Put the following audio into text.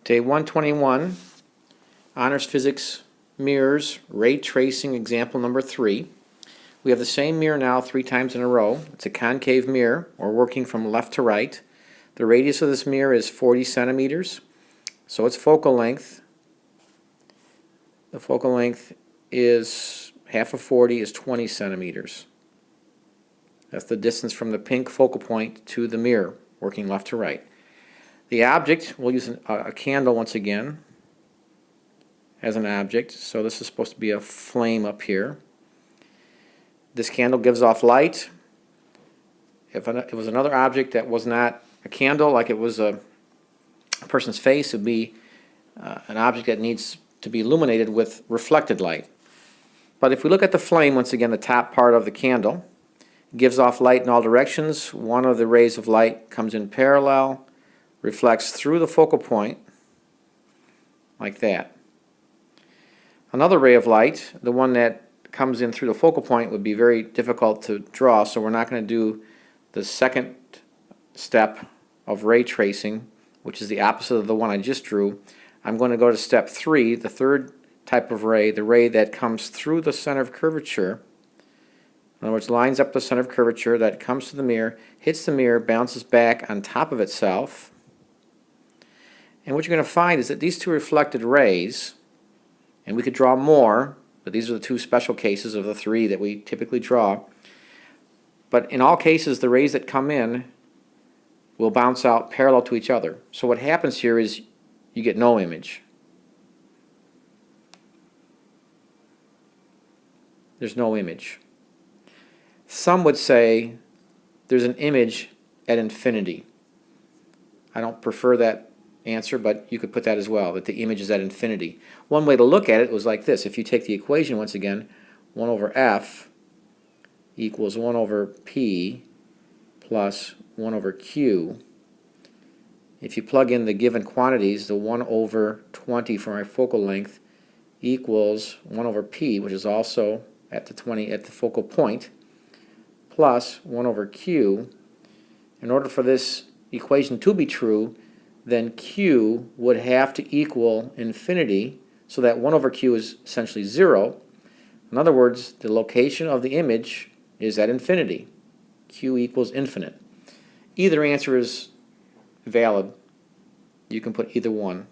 Day 121, Honors Physics Mirrors, Ray Tracing, example number 3. We have the same mirror now 3 times in a row. It's a concave mirror. We're working from left to right. The radius of this mirror is 40 centimeters. So its focal length, the focal length is half of 40 is 20 centimeters. That's the distance from the pink focal point to the mirror, working left to right. The object, we'll use a candle once again as an object. So this is supposed to be a flame up here. This candle gives off light. If it was another object that was not a candle, like it was a person's face, it would be an object that needs to be illuminated with reflected light. But if we look at the flame, once again, the top part of the candle, it gives off light in all directions. One of the rays of light comes in parallel, reflects through the focal point, like that. Another ray of light, the one that comes in through the focal point, would be very difficult to draw, so we're not going to do the second step of ray tracing, which is the opposite of the one I just drew. I'm going to go to step 3, the third type of ray, the ray that comes through the center of curvature. In other words, lines up the center of curvature, that comes to the mirror, hits the mirror, bounces back on top of itself. And what you're going to find is that these two reflected rays, and we could draw more, but these are the 2 special cases of the 3 that we typically draw. But in all cases, the rays that come in will bounce out parallel to each other. So what happens here is you get no image. There's no image. Some would say there's an image at infinity. I don't prefer that answer, but you could put that as well, that the image is at infinity. One way to look at it was like this. If you take the equation once again, 1 over f equals 1 over p plus 1 over q. If you plug in the given quantities, the 1 over 20 for my focal length equals 1 over p, which is also at the 20 at the focal point, plus 1 over q. In order for this equation to be true, then q would have to equal infinity, so that 1 over q is essentially 0. In other words, the location of the image is at infinity. Q equals infinite. Either answer is valid. You can put either one.